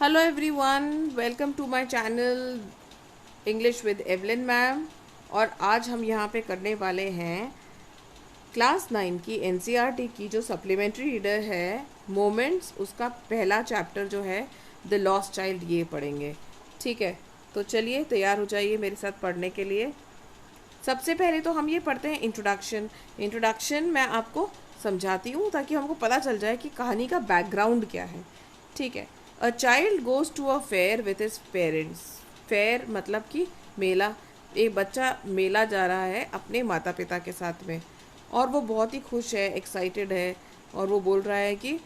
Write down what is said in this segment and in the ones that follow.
Hello everyone, welcome to my channel English with Evelyn ma'am. और आज हम यहाँ पे करने वाले हैं क्लास 9 की एनसीईआरटी की जो सप्लीमेंट्री रीडर है मोमेंट्स, उसका पहला चैप्टर जो है द लॉस्ट चाइल्ड, ये पढ़ेंगे। ठीक है, तो चलिए तैयार हो जाइए मेरे साथ पढ़ने के लिए। सबसे पहले तो हम ये पढ़ते हैं इंट्रोडक्शन। इंट्रोडक्शन मैं आपको समझाती हूँ ताकि हमको पता चल जाए कि कहानी का बैकग्राउंड क्या है। ठीक है। A child goes to a fair with his parents. Fair मतलब कि मेला। एक बच्चा मेला जा रहा है अपने माता पिता के साथ में, और वो बहुत ही खुश है, एक्साइटेड है, और वो बोल रहा है कि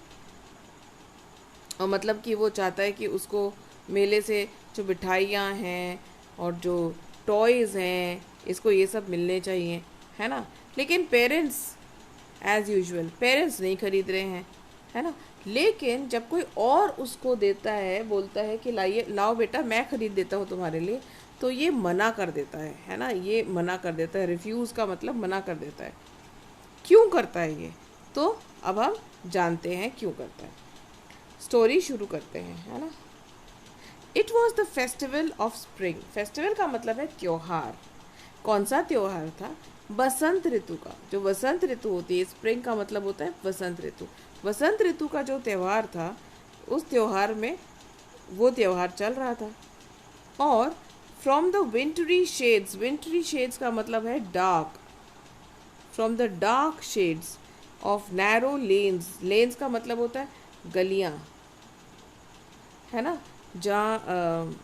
मतलब कि वो चाहता है कि उसको मेले से जो मिठाइयाँ हैं और जो टॉयज़ हैं, इसको ये सब मिलने चाहिए, है ना। लेकिन पेरेंट्स एज़ यूजुअल पेरेंट्स नहीं खरीद रहे हैं, है ना। लेकिन जब कोई और उसको देता है, बोलता है कि लाइए, लाओ बेटा मैं खरीद देता हूँ तुम्हारे लिए, तो ये मना कर देता है ना। ये मना कर देता है। रिफ्यूज़ का मतलब मना कर देता है। क्यों करता है ये, तो अब हम जानते हैं क्यों करता है। स्टोरी शुरू करते हैं, है ना। It was the festival of spring. Festival का मतलब है त्योहार। कौन सा त्योहार था? बसंत ऋतु का। जो वसंत ऋतु होती है, स्प्रिंग का मतलब होता है वसंत ऋतु। वसंत ऋतु का जो त्योहार था, उस त्योहार में वो त्योहार चल रहा था। और फ्रॉम द विंटरी शेड्स का मतलब है dark. From the dark shades of narrow lens का मतलब होता है गलियां, है ना। जहाँ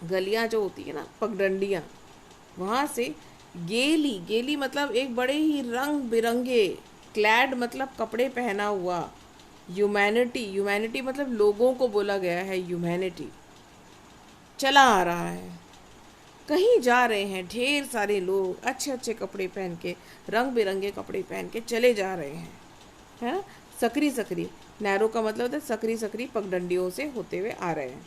गलियां जो होती है ना, पगडंडियाँ, वहाँ से गेली मतलब एक बड़े ही रंग बिरंगे, क्लैड मतलब कपड़े पहना हुआ, ह्यूमैनिटी मतलब लोगों को बोला गया है, ह्यूमैनिटी चला आ रहा है। कहीं जा रहे हैं ढेर सारे लोग, अच्छे अच्छे कपड़े पहन के, रंग बिरंगे कपड़े पहन के चले जा रहे हैं, है ना। सकरी नैरो का मतलब होता है सकरी पगडंडियों से होते हुए आ रहे हैं।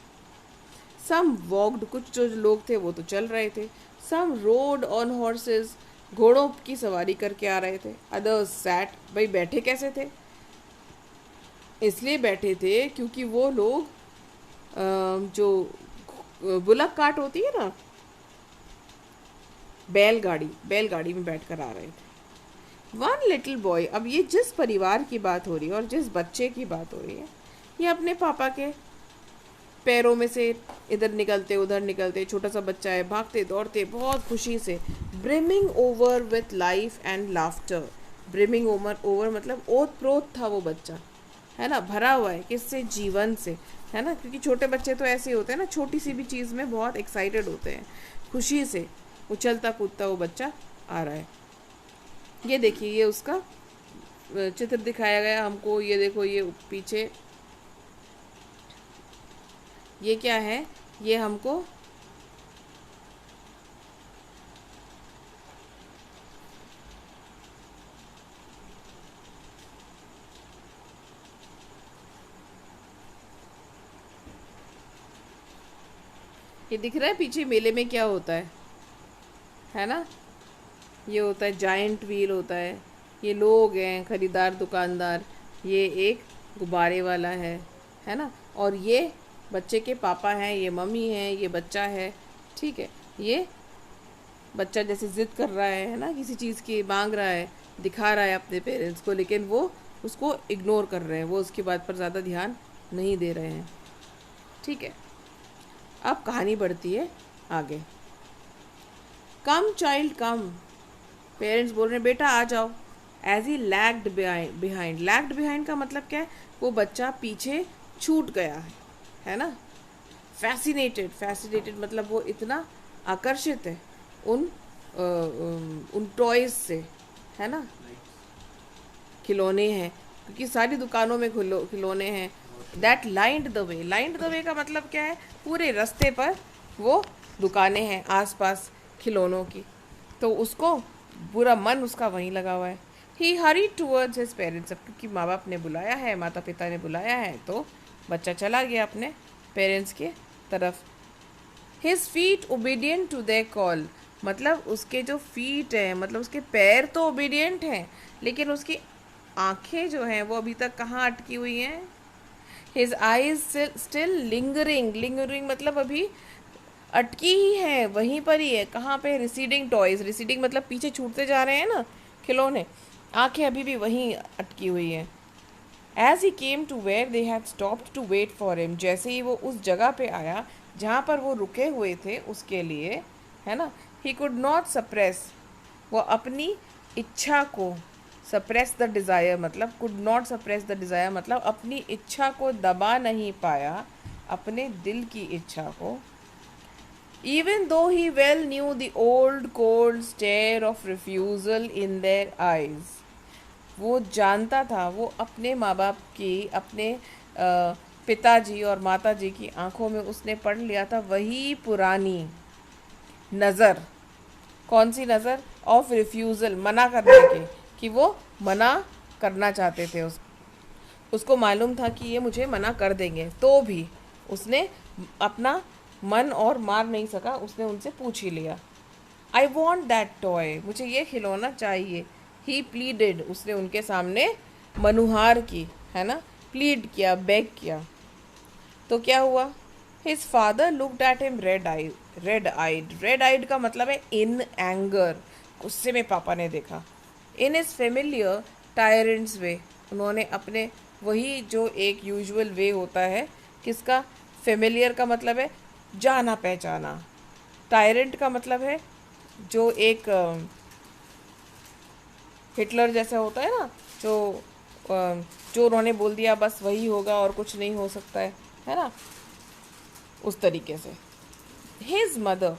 सम वॉक्ड, कुछ जो लोग थे वो तो चल रहे थे। सम रोड ऑन हॉर्सेस, घोड़ों की सवारी करके आ रहे थे। अदर्स सैट, भाई बैठे कैसे थे? इसलिए बैठे थे क्योंकि वो लोग जो बुलक कार्ट होती है ना, बैलगाड़ी में बैठकर आ रहे थे। वन लिटिल बॉय, अब ये जिस परिवार की बात हो रही है और जिस बच्चे की बात हो रही है, ये अपने पापा के पैरों में से इधर निकलते उधर निकलते, छोटा सा बच्चा है, भागते दौड़ते बहुत खुशी से। Brimming over with life and laughter. Brimming over मतलब ओत प्रोत था वो बच्चा, है ना, भरा हुआ है किससे? जीवन से, है ना। क्योंकि छोटे बच्चे तो ऐसे ही होते हैं ना, छोटी सी भी चीज़ में बहुत एक्साइटेड होते हैं, खुशी से उछलता कूदता वो बच्चा आ रहा है। ये देखिए, ये उसका चित्र दिखाया गया हमको। ये देखो, ये पीछे ये क्या है? ये हमको ये दिख रहा है पीछे मेले में क्या होता है ना। ये होता है जायंट व्हील होता है। ये लोग हैं, खरीदार दुकानदार। ये एक गुब्बारे वाला है ना। और ये बच्चे के पापा हैं, ये मम्मी है, ये बच्चा है। ठीक है। ये बच्चा जैसे जिद कर रहा है ना, किसी चीज़ की मांग रहा है, दिखा रहा है अपने पेरेंट्स को, लेकिन वो उसको इग्नोर कर रहे हैं, वो उसकी बात पर ज़्यादा ध्यान नहीं दे रहे हैं। ठीक है। अब कहानी बढ़ती है आगे। कम चाइल्ड कम, पेरेंट्स बोल रहे हैं बेटा आ जाओ। As he lagged behind. Lagged behind का मतलब क्या है? वो बच्चा पीछे छूट गया है ना। फैसिनेटेड मतलब वो इतना आकर्षित है उन उन टॉयज से, है ना। खिलौने हैं, क्योंकि सारी दुकानों में खिलौने हैं। दैट लाइंड द वे का मतलब क्या है? पूरे रास्ते पर वो दुकानें हैं आसपास खिलौनों की, तो उसको पूरा मन उसका वहीं लगा हुआ है। ही हरी टूवर्ड्स हिज पेरेंट्स। अब क्योंकि माँ बाप ने बुलाया है, माता पिता ने बुलाया है, तो बच्चा चला गया अपने पेरेंट्स के तरफ। His feet obedient to their call, मतलब उसके जो फीट हैं, मतलब उसके पैर तो ओबीडियंट हैं, लेकिन उसकी आंखें जो हैं वो अभी तक कहाँ अटकी हुई हैं? His eyes still lingering, lingering मतलब अभी अटकी ही है, वहीं पर ही है। कहाँ पे? रिसीडिंग टॉयज, रिसीडिंग मतलब पीछे छूटते जा रहे हैं ना खिलौने, आंखें अभी भी वहीं अटकी हुई हैं। As he came to where they had stopped to wait for him, जैसे ही वो उस जगह पे आया जहाँ पर वो रुके हुए थे उसके लिए, है ना, ही कुड नॉट सप्रेस, वो अपनी इच्छा को, सप्रेस द डिज़ायर मतलब, could not suppress the desire मतलब अपनी इच्छा को दबा नहीं पाया, अपने दिल की इच्छा को। Even though he well knew the old cold stare of refusal in their eyes, वो जानता था, वो अपने माँ बाप की, अपने पिताजी और माताजी की आंखों में उसने पढ़ लिया था वही पुरानी नज़र। कौन सी नज़र? ऑफ रिफ्यूज़ल, मना करने की, कि वो मना करना चाहते थे। उसको मालूम था कि ये मुझे मना कर देंगे, तो भी उसने अपना मन और मार नहीं सका, उसने उनसे पूछ ही लिया। आई वॉन्ट दैट टॉय, मुझे ये खिलौना चाहिए। ही प्लीडेड, उसने उनके सामने मनुहार की, है ना, प्लीड किया, बेग किया। तो क्या हुआ? His father looked at him red eyed, red eyed, red eyed का मतलब है इन एंगर, गुस्से में पापा ने देखा। इन इज फेमिलियर टायरेंट्स वे, उन्होंने अपने वही जो एक यूजुअल वे होता है, किसका? फेमिलियर का मतलब है जाना पहचाना, टायरेंट का मतलब है जो एक हिटलर जैसा होता है ना, जो उन्होंने बोल दिया बस वही होगा और कुछ नहीं हो सकता है ना, उस तरीके से। His mother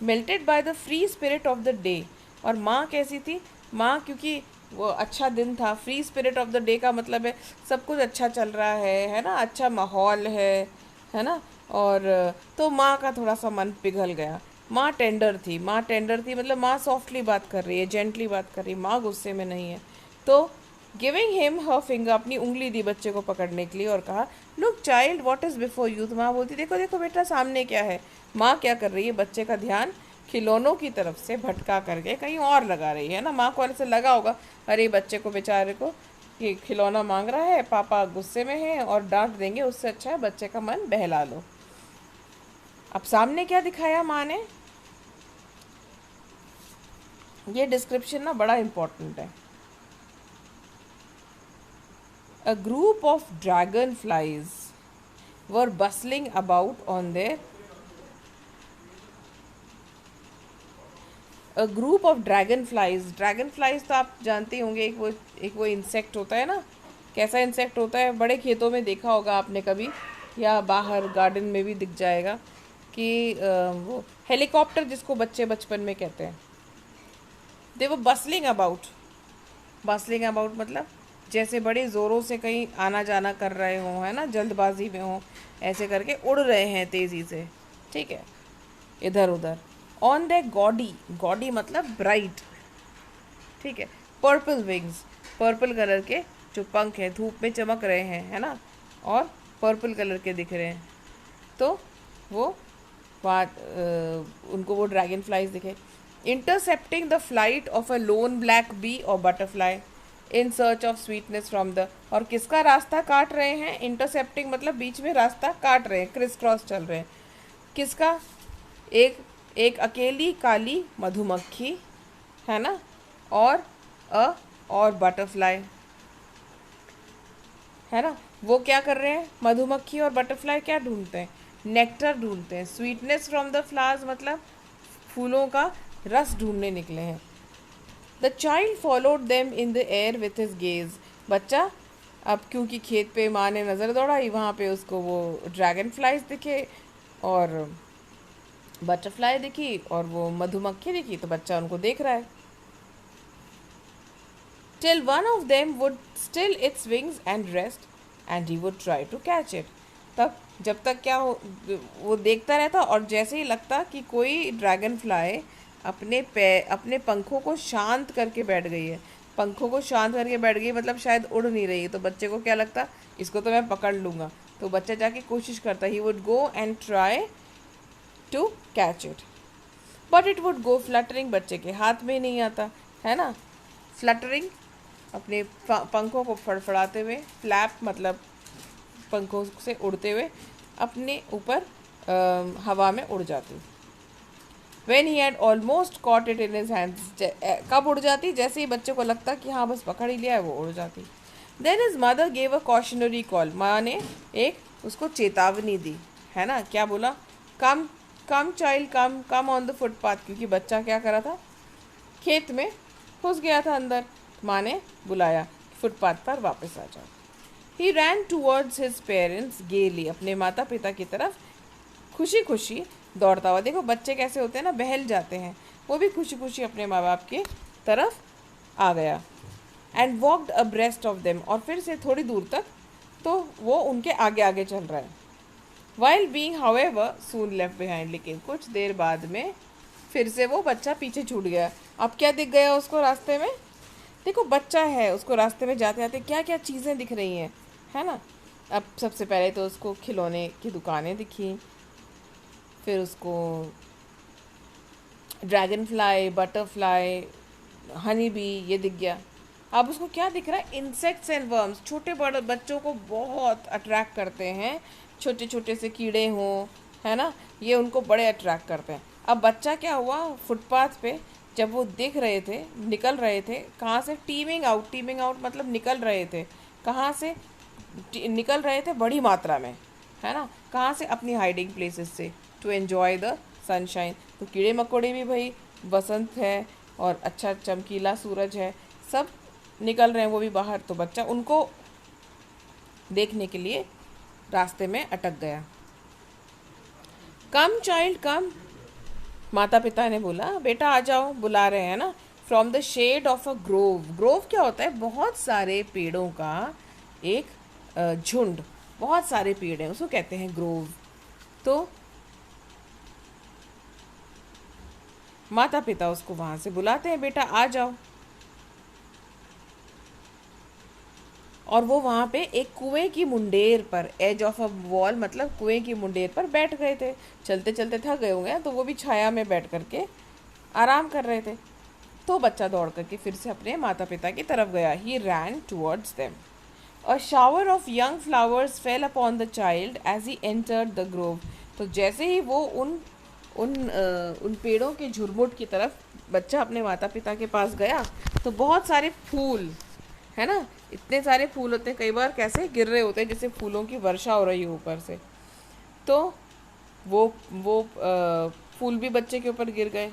melted by the free spirit of the day, और माँ कैसी थी? माँ, क्योंकि वो अच्छा दिन था, free spirit of the day का मतलब है सब कुछ अच्छा चल रहा है ना, अच्छा माहौल है ना, और तो माँ का थोड़ा सा मन पिघल गया। माँ टेंडर थी, माँ टेंडर थी मतलब माँ सॉफ्टली बात कर रही है, जेंटली बात कर रही है, माँ गुस्से में नहीं है। तो गिविंग हिम हर फिंगर, अपनी उंगली दी बच्चे को पकड़ने के लिए और कहा, look child what is before you. तो माँ बोलती, देखो देखो बेटा सामने क्या है। माँ क्या कर रही है? बच्चे का ध्यान खिलौनों की तरफ से भटका करके कहीं और लगा रही है ना। माँ को ऐसे लगा होगा, अरे बच्चे को बेचारे को कि खिलौना मांग रहा है, पापा गुस्से में हैं और डांट देंगे, उससे अच्छा है बच्चे का मन बहला लो। अब सामने क्या दिखाया माँ ने? ये डिस्क्रिप्शन ना बड़ा इम्पोर्टेंट है। A group of dragonflies were bustling about on their a group of dragonflies, dragonflies तो आप जानते होंगे, एक वो इंसेक्ट होता है ना। कैसा इंसेक्ट होता है? बड़े खेतों में देखा होगा आपने कभी, या बाहर गार्डन में भी दिख जाएगा कि वो हेलीकॉप्टर जिसको बच्चे बचपन में कहते हैं। दे वो बसलिंग अबाउट, बसलिंग अबाउट मतलब जैसे बड़े ज़ोरों से कहीं आना जाना कर रहे हों, है ना, जल्दबाजी में हों, ऐसे करके उड़ रहे हैं तेज़ी से, ठीक है, इधर उधर। ऑन द गॉडी, गॉडी मतलब ब्राइट, ठीक है, पर्पल विंग्स, पर्पल कलर के जो पंख हैं, धूप में चमक रहे हैं, है ना, और पर्पल कलर के दिख रहे हैं। तो वो उनको वो ड्रैगन फ्लाइज दिखे। Intercepting the flight of a lone black bee और butterfly in search of sweetness from the, और किसका रास्ता काट रहे हैं? इंटरसेप्टिंग मतलब बीच में रास्ता काट रहे हैं, क्रिस क्रॉस चल रहे हैं। किसका? एक एक अकेली काली मधुमक्खी, है ना, और और बटरफ्लाई, है ना। वो क्या कर रहे हैं? मधुमक्खी और बटरफ्लाई क्या ढूंढते हैं? नेक्टर ढूंढते हैं। स्वीटनेस फ्रॉम द फ्लावर्स मतलब फूलों का रस ढूंढने निकले हैं। The child followed them in the air with his gaze, बच्चा अब क्योंकि खेत पे माँ ने नज़र दौड़ाई, वहाँ पे उसको वो ड्रैगन फ्लाइज दिखे और बटरफ्लाई दिखी और वो मधुमक्खी दिखी, तो बच्चा उनको देख रहा है। Till one of them would still its wings and rest and he would try to catch it, तब जब तक क्या हो, वो देखता रहता और जैसे ही लगता कि कोई ड्रैगन फ्लाई अपने पंखों को शांत करके बैठ गई है, पंखों को शांत करके बैठ गई मतलब शायद उड़ नहीं रही है, तो बच्चे को क्या लगता, इसको तो मैं पकड़ लूँगा। तो बच्चा जाके कोशिश करता, he would go and try to catch it but it would go fluttering, बच्चे के हाथ में ही नहीं आता, है ना। फ्लटरिंग अपने पंखों को फड़फड़ाते हुए, फ्लैप मतलब पंखों से उड़ते हुए अपने ऊपर हवा में उड़ जाती। When he had almost caught it in his hands, कब उड़ जाती? जैसे ही बच्चे को लगता कि हाँ बस पकड़ ही लिया है, वो उड़ जाती। Then his mother gave a cautionary call. माँ ने एक उसको चेतावनी दी, है ना? क्या बोला? Come, come child, come, come on the footpath. क्योंकि बच्चा क्या करा था? खेत में घुस गया था अंदर। माँ ने बुलाया, फुटपाथ पर वापस आ जाओ। He ran towards his parents gaily. अपने माता पिता की तरफ खुशी खुशी दौड़ता हुआ। देखो बच्चे कैसे होते हैं ना, बहल जाते हैं। वो भी खुशी खुशी अपने माँ बाप की तरफ आ गया। And walked abreast of them, और फिर से थोड़ी दूर तक तो वो उनके आगे आगे चल रहा है। वाइल बीइंग हाउएवर सून लेफ्ट बिहाइंड, लेकिन कुछ देर बाद में फिर से वो बच्चा पीछे छूट गया। अब क्या दिख गया उसको रास्ते में? देखो बच्चा है, उसको रास्ते में जाते जाते क्या क्या चीज़ें दिख रही हैं, है ना? अब सबसे पहले तो उसको खिलौने की दुकानें दिखी, फिर उसको dragon fly, butterfly, honey bee ये दिख गया। अब उसको क्या दिख रहा है? Insects and worms. छोटे बड़े बच्चों को बहुत अट्रैक्ट करते हैं, छोटे छोटे से कीड़े हों, है ना, ये उनको बड़े अट्रैक्ट करते हैं। अब बच्चा क्या हुआ, फुटपाथ पे जब वो दिख रहे थे, निकल रहे थे, कहाँ से? टीमिंग आउट मतलब निकल रहे थे। कहाँ से निकल रहे थे? बड़ी मात्रा में, है ना? कहाँ से? अपनी हाइडिंग प्लेसेस से, टू एन्जॉय द सनशाइन। तो कीड़े मकोड़े भी भाई, बसंत है और अच्छा चमकीला सूरज है, सब निकल रहे हैं वो भी बाहर। तो बच्चा उनको देखने के लिए रास्ते में अटक गया। कम चाइल्ड कम, माता पिता ने बोला बेटा आ जाओ, बुला रहे हैं ना। From the shade of a grove. Grove क्या होता है? बहुत सारे पेड़ों का एक झुंड, बहुत सारे पेड़ हैं, उसको कहते हैं ग्रोव। तो माता पिता उसको वहां से बुलाते हैं, बेटा आ जाओ। और वो वहाँ पे एक कुएं की मुंडेर पर, एज ऑफ अ वॉल मतलब कुएं की मुंडेर पर बैठ गए थे। चलते चलते थक गए होंगे, तो वो भी छाया में बैठ करके आराम कर रहे थे। तो बच्चा दौड़ करके फिर से अपने माता पिता की तरफ गया। He ran towards them. A shower of young flowers fell upon the child as he entered the grove. तो जैसे ही वो उन पेड़ों के झुरमुट की तरफ बच्चा अपने माता पिता के पास गया, तो बहुत सारे फूल, है ना, इतने सारे फूल होते हैं, कई बार कैसे गिर रहे होते हैं जैसे फूलों की वर्षा हो रही हो ऊपर से। तो वो फूल भी बच्चे के ऊपर गिर गए।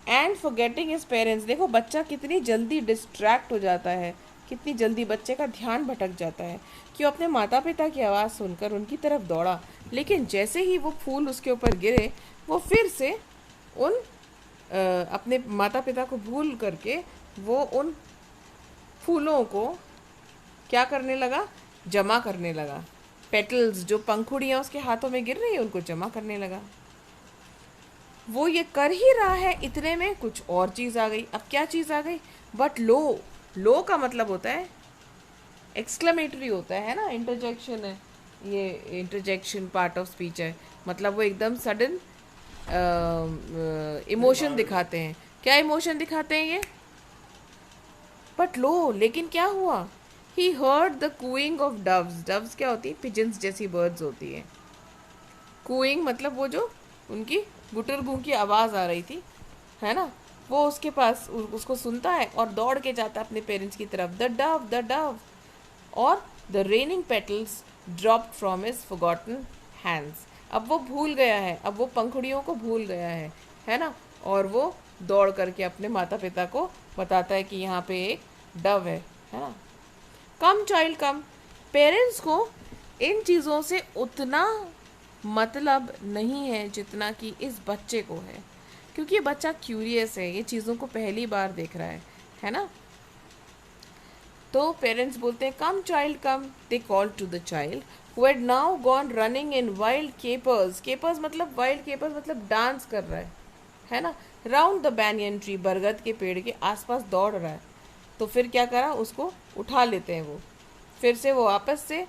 एंड फॉरगेटिंग हिज पेरेंट्स, देखो बच्चा कितनी जल्दी डिस्ट्रैक्ट हो जाता है, कितनी जल्दी बच्चे का ध्यान भटक जाता है कि वो अपने माता पिता की आवाज़ सुनकर उनकी तरफ दौड़ा, लेकिन जैसे ही वो फूल उसके ऊपर गिरे, वो फिर से अपने माता पिता को भूल करके वो उन फूलों को क्या करने लगा? जमा करने लगा। पेटल्स, जो पंखुड़ियाँ उसके हाथों में गिर रही है, उनको जमा करने लगा। वो ये कर ही रहा है, इतने में कुछ और चीज़ आ गई। अब क्या चीज़ आ गई? बट लो का मतलब होता है एक्सक्लेमेटरी होता है ना, इंटरजेक्शन है, ये इंटरजेक्शन पार्ट ऑफ स्पीच है, मतलब वो एकदम सडन इमोशन दिखाते हैं। क्या इमोशन दिखाते हैं ये? बट लो, लेकिन क्या हुआ? He heard the cooing of doves. Doves क्या होती है? पिजन्स जैसी बर्ड्स होती हैं। कूइंग मतलब वो जो उनकी गुटर गूं की आवाज़ आ रही थी, है ना, वो उसके पास उसको सुनता है और दौड़ के जाता है अपने पेरेंट्स की तरफ। द डव और the raining petals dropped from his forgotten hands. अब वो भूल गया है, अब वो पंखुड़ियों को भूल गया है ना, और वो दौड़ करके अपने माता पिता को बताता है कि यहाँ पे एक डव है ना। कम चाइल्ड कम। पेरेंट्स को इन चीज़ों से उतना मतलब नहीं है जितना कि इस बच्चे को है, क्योंकि ये बच्चा क्यूरियस है, ये चीज़ों को पहली बार देख रहा है ना। तो पेरेंट्स बोलते हैं come child come. They call to the child who had now gone running in wild capers. Capers मतलब वाइल्ड केपर्स मतलब डांस कर रहा है ना, राउंड द बैनियन ट्री, बरगद के पेड़ के आसपास दौड़ रहा है। तो फिर क्या करा? उसको उठा लेते हैं वो, फिर से वो वापस से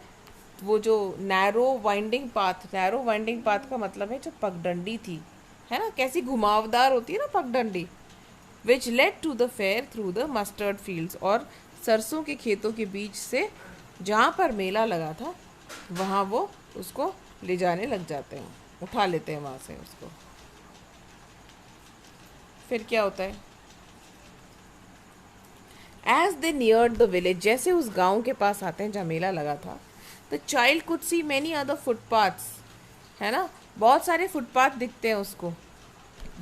वो जो नैरो वाइंडिंग पाथ का मतलब है जो पगडंडी थी, है ना, कैसी घुमावदार होती है ना पगडंडी, which led to the fair through the mustard fields, और सरसों के खेतों के बीच से जहाँ पर मेला लगा था वहाँ वो उसको ले जाने लग जाते हैं, उठा लेते हैं वहाँ से उसको। फिर क्या होता है, as they near the village, जैसे उस गांव के पास आते हैं जहाँ मेला लगा था, the child could see many other footpaths, है ना, बहुत सारे फुटपाथ दिखते हैं उसको,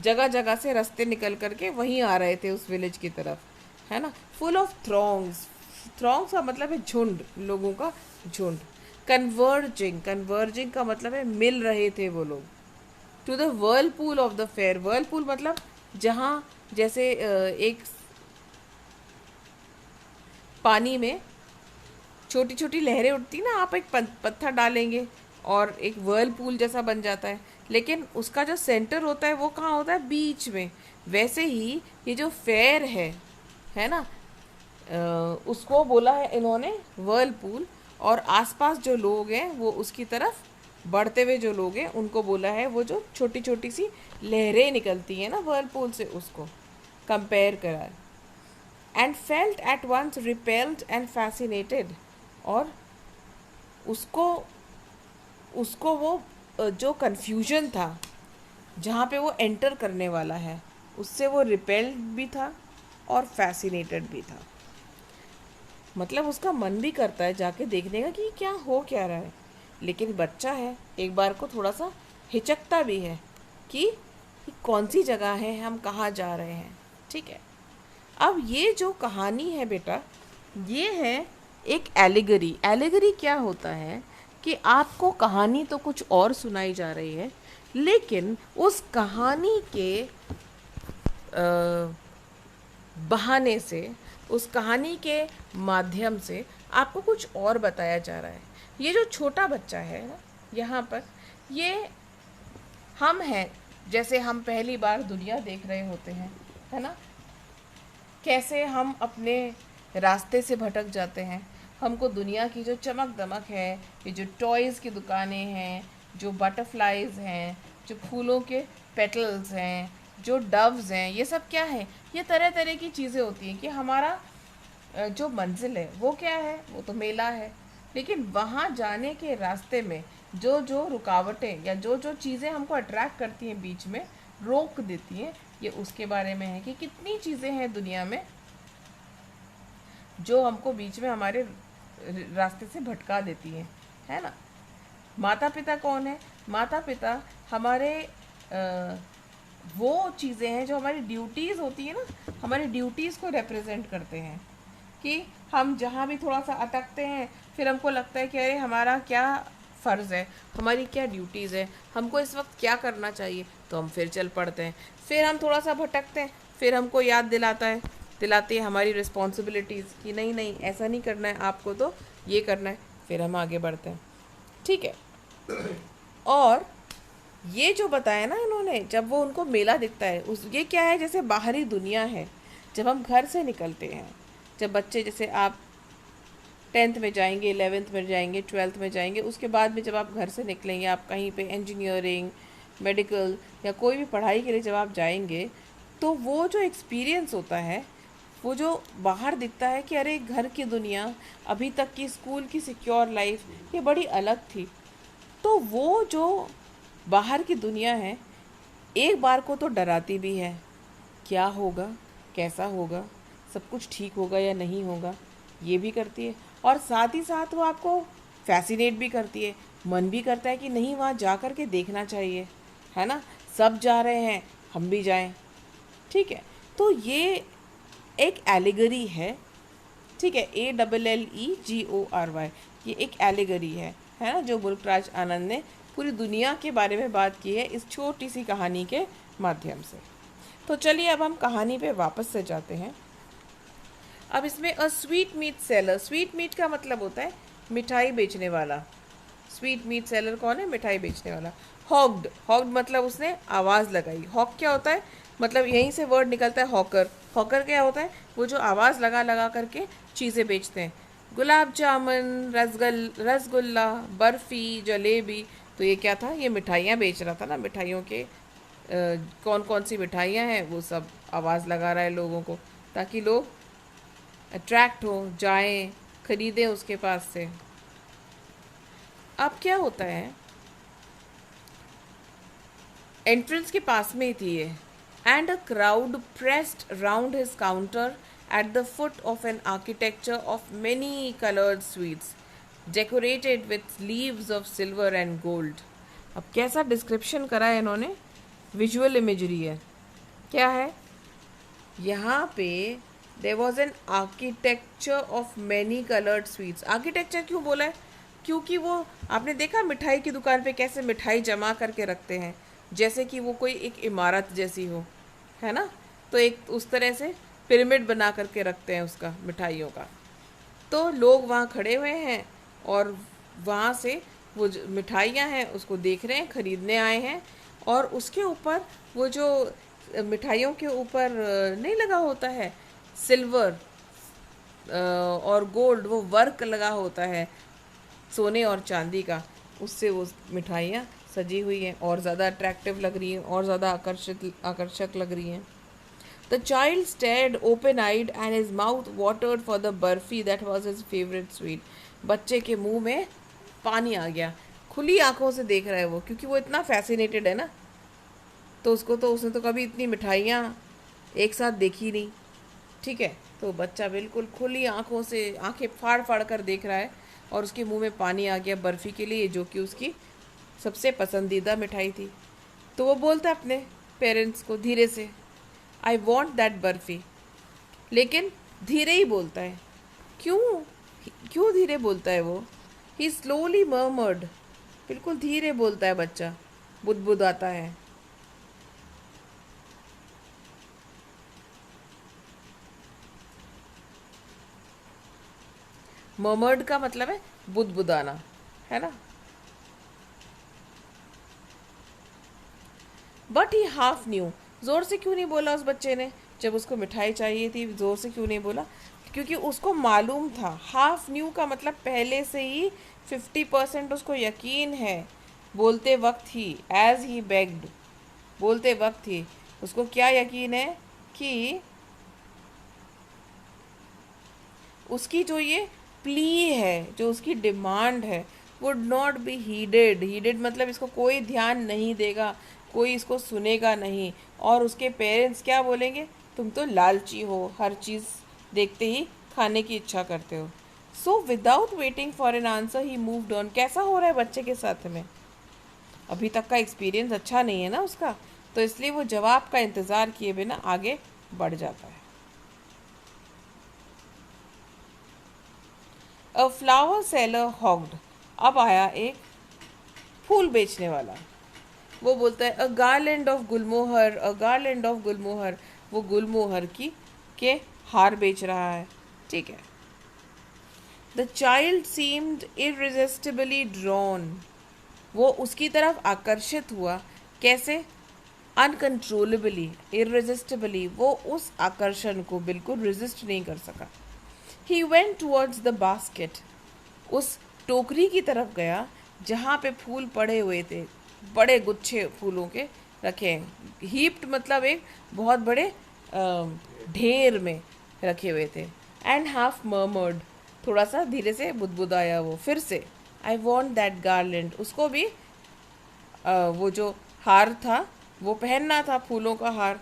जगह जगह से रास्ते निकल करके वहीं आ रहे थे उस विलेज की तरफ, है ना, फुल ऑफ थ्रॉन्ग्स, थ्रॉन्ग्स का मतलब है झुंड, लोगों का झुंड। कन्वर्जिंग, कन्वर्जिंग का मतलब है मिल रहे थे वो लोग, to the whirlpool of the fair, whirlpool मतलब जहाँ जैसे एक पानी में छोटी छोटी लहरें उठती ना, आप एक पत्थर डालेंगे और एक वर्लपूल जैसा बन जाता है, लेकिन उसका जो सेंटर होता है वो कहाँ होता है, बीच में। वैसे ही ये जो फेयर है ना, उसको बोला है इन्होंने वर्लपूल, और आसपास जो लोग हैं वो उसकी तरफ बढ़ते हुए जो लोग हैं उनको बोला है वो जो छोटी छोटी सी लहरें निकलती हैं ना वर्लपूल से, उसको कंपेयर करा, and felt at once repelled and fascinated, और उसको उसको वो जो कन्फ्यूजन था जहाँ पे वो एंटर करने वाला है, उससे वो रिपेल्ड भी था और फैसिनेटेड भी था। मतलब उसका मन भी करता है जाके देखने का कि क्या हो क्या रहा है, लेकिन बच्चा है, एक बार को थोड़ा सा हिचकता भी है कि कौन सी जगह है, हम कहाँ जा रहे हैं। ठीक है, अब ये जो कहानी है बेटा, ये है एक एलिगरी। एलिगरी क्या होता है कि आपको कहानी तो कुछ और सुनाई जा रही है, लेकिन उस कहानी के बहाने से, उस कहानी के माध्यम से आपको कुछ और बताया जा रहा है। ये जो छोटा बच्चा है ना, यहाँ पर ये हम हैं, जैसे हम पहली बार दुनिया देख रहे होते हैं, है ना, कैसे हम अपने रास्ते से भटक जाते हैं, हमको दुनिया की जो चमक दमक है, ये जो टॉयज़ की दुकानें हैं, जो बटरफ्लाइज हैं, जो फूलों के पेटल्स हैं, जो डव्स हैं, ये सब क्या है, ये तरह तरह की चीज़ें होती हैं कि हमारा जो मंजिल है वो क्या है, वो तो मेला है, लेकिन वहाँ जाने के रास्ते में जो जो रुकावटें या जो जो चीज़ें हमको अट्रैक्ट करती हैं, बीच में रोक देती हैं, ये उसके बारे में है कि कितनी चीज़ें हैं दुनिया में जो हमको बीच में हमारे रास्ते से भटका देती हैं, है ना। माता पिता कौन है, माता पिता हमारे वो चीज़ें हैं जो हमारी ड्यूटीज़ होती है ना, हमारी ड्यूटीज़ को रिप्रेजेंट करते हैं, कि हम जहाँ भी थोड़ा सा अटकते हैं, फिर हमको लगता है कि अरे हमारा क्या फ़र्ज़ है, हमारी क्या ड्यूटीज़ है, हमको इस वक्त क्या करना चाहिए, तो हम फिर चल पड़ते हैं। फिर हम थोड़ा सा भटकते हैं, फिर हमको याद दिलाती है हमारी रिस्पॉन्सिबिलिटीज़ कि नहीं नहीं ऐसा नहीं करना है आपको, तो ये करना है, फिर हम आगे बढ़ते हैं। ठीक है, और ये जो बताया ना इन्होंने, जब वो उनको मेला दिखता है, उस ये क्या है, जैसे बाहरी दुनिया है। जब हम घर से निकलते हैं, जब बच्चे, जैसे आप 10th में जाएंगे, 11th में जाएंगे, 12th में जाएंगे, उसके बाद में जब आप घर से निकलेंगे, आप कहीं पे इंजीनियरिंग, मेडिकल या कोई भी पढ़ाई के लिए जब आप जाएंगे, तो वो जो एक्सपीरियंस होता है, वो जो बाहर दिखता है कि अरे घर की दुनिया, अभी तक की स्कूल की सिक्योर लाइफ, ये बड़ी अलग थी। तो वो जो बाहर की दुनिया है, एक बार को तो डराती भी है, क्या होगा, कैसा होगा, सब कुछ ठीक होगा या नहीं होगा, ये भी करती है, और साथ ही साथ वो आपको फैसिनेट भी करती है, मन भी करता है कि नहीं वहाँ जा कर के देखना चाहिए, है ना, सब जा रहे हैं, हम भी जाएं। ठीक है, तो ये एक एलिगरी है। ठीक है, ALLEGORY, ये एक एलिगरी है ना, जो मुल्कराज आनंद ने पूरी दुनिया के बारे में बात की है इस छोटी सी कहानी के माध्यम से। तो चलिए अब हम कहानी पे वापस से जाते हैं। अब इसमें a sweetmeat seller, sweetmeat का मतलब होता है मिठाई बेचने वाला। स्वीट मीट सेलर कौन है, मिठाई बेचने वाला। हॉक्ड, हॉक्ड मतलब उसने आवाज़ लगाई। हॉक क्या होता है, मतलब यहीं से वर्ड निकलता है हॉकर। हॉकर क्या होता है, वो जो आवाज़ लगा लगा करके चीज़ें बेचते हैं। गुलाब जामुन, रसगुल्ला, बर्फ़ी, जलेबी, तो ये क्या था, ये मिठाइयाँ बेच रहा था ना, मिठाइयों के कौन कौन सी मिठाइयाँ हैं वो सब आवाज़ लगा रहा है लोगों को, ताकि लोग अट्रैक्ट हो, जाएं, खरीदें उसके पास से। अब क्या होता है, एंट्रेंस के पास में ही थी ये, and a crowd pressed round his counter at the foot of an architecture of many coloured sweets decorated with leaves of silver and gold. अब कैसा डिस्क्रिप्शन करा है इन्होंने, विजुअल इमेजरी है। क्या है यहाँ पे, there was an architecture of many coloured sweets. Architecture क्यों बोला है, क्योंकि वो आपने देखा मिठाई की दुकान पे कैसे मिठाई जमा करके रखते हैं, जैसे कि वो कोई एक इमारत जैसी हो, है ना। तो एक उस तरह से पिरामिड बना करके रखते हैं उसका, मिठाइयों का। तो लोग वहाँ खड़े हुए हैं और वहाँ से वो जो मिठाइयाँ हैं उसको देख रहे हैं, ख़रीदने आए हैं। और उसके ऊपर वो जो मिठाइयों के ऊपर नहीं लगा होता है सिल्वर और गोल्ड, वो वर्क लगा होता है सोने और चांदी का, उससे वो मिठाइयाँ सजी हुई हैं और ज़्यादा अट्रैक्टिव लग रही हैं और ज़्यादा आकर्षक लग रही हैं। The child stared open-eyed and his mouth watered for the barfi that was his favorite sweet. बच्चे के मुंह में पानी आ गया, खुली आंखों से देख रहा है वो, क्योंकि वो इतना फैसिनेटेड है ना। तो उसने तो कभी इतनी मिठाइयाँ एक साथ देखी नहीं, ठीक है। तो बच्चा बिल्कुल खुली आंखों से आंखें फाड़ फाड़ कर देख रहा है और उसके मुंह में पानी आ गया बर्फ़ी के लिए, जो कि उसकी सबसे पसंदीदा मिठाई थी। तो वो बोलता है अपने पेरेंट्स को धीरे से, आई वॉन्ट दैट बर्फ़ी, लेकिन धीरे ही बोलता है। क्यों क्यों धीरे बोलता है वो, ही स्लोली मर्मर्ड, बिल्कुल धीरे बोलता है बच्चा, बुदबुदाता है। मर्मर्ड का मतलब है बुदबुदाना, है ना। बट ही हाफ न्यू, ज़ोर से क्यों नहीं बोला उस बच्चे ने, जब उसको मिठाई चाहिए थी ज़ोर से क्यों नहीं बोला, क्योंकि उसको मालूम था। हाफ न्यू का मतलब पहले से ही 50% उसको यकीन है, बोलते वक्त ही, एज ही बेग्ड, बोलते वक्त ही उसको क्या यकीन है कि उसकी जो ये प्ली है, जो उसकी डिमांड है, वुड नॉट बी हीडेड। हीडेड मतलब इसको कोई ध्यान नहीं देगा, कोई इसको सुनेगा नहीं। और उसके पेरेंट्स क्या बोलेंगे, तुम तो लालची हो, हर चीज़ देखते ही खाने की इच्छा करते हो। So without waiting for an answer he moved on. कैसा हो रहा है बच्चे के साथ में, अभी तक का एक्सपीरियंस अच्छा नहीं है ना उसका, तो इसलिए वो जवाब का इंतज़ार किए बिना आगे बढ़ जाता है। अ फ्लावर सेलर हॉग्ड, अब आया एक फूल बेचने वाला। वो बोलता है अ गार्लैंड ऑफ गुलमोहर, अ गार्लैंड ऑफ गुलमोहर, वो गुलमोहर की के हार बेच रहा है, ठीक है। द चाइल्ड सीम्ड इररेसिस्टिबली ड्रॉन, वो उसकी तरफ आकर्षित हुआ, कैसे, अनकंट्रोलेबली, इररेसिस्टिबली, वो उस आकर्षण को बिल्कुल रेजिस्ट नहीं कर सका। He went towards the basket, उस टोकरी की तरफ गया जहाँ पे फूल पड़े हुए थे, बड़े गुच्छे फूलों के रखे हैं। हीप्ड मतलब एक बहुत बड़े ढेर में रखे हुए थे। एंड हाफ मर्मर्ड, थोड़ा सा धीरे से बुदबुदाया वो फिर से, आई वॉन्ट दैट गार्लैंड, उसको भी वो जो हार था वो पहनना था, फूलों का हार।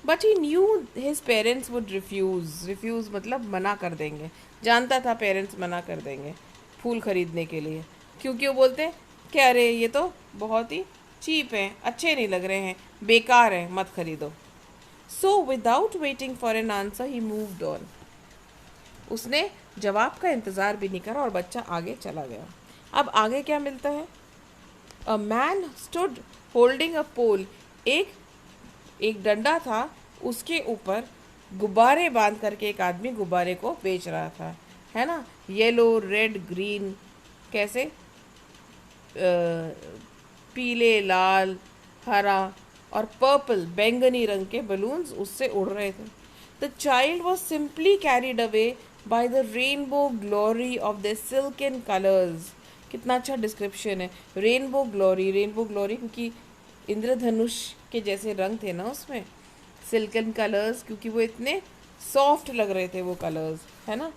But he new his parents would refuse, refuse मतलब मना कर देंगे, जानता था पेरेंट्स मना कर देंगे फूल खरीदने के लिए, क्योंकि वो बोलते हैं कि अरे ये तो बहुत ही चीप हैं, अच्छे नहीं लग रहे हैं, बेकार हैं, मत खरीदो। So without waiting for an answer he moved on, उसने जवाब का इंतज़ार भी नहीं करा और बच्चा आगे चला गया। अब आगे क्या मिलता है, a man stood holding a pole, एक डंडा था, उसके ऊपर गुब्बारे बांध करके एक आदमी गुब्बारे को बेच रहा था, है ना। येलो, रेड, ग्रीन, कैसे पीले, लाल, हरा और पर्पल, बैंगनी रंग के बलून्स उससे उड़ रहे थे। The child was simply carried away by the rainbow glory of the silken colours. कितना अच्छा डिस्क्रिप्शन है, रेनबो ग्लोरी, रेनबो ग्लोरी क्योंकि इंद्रधनुष के जैसे रंग थे ना उसमें, सिल्कन कलर्स क्योंकि वो इतने सॉफ्ट लग रहे थे वो कलर्स, है ना।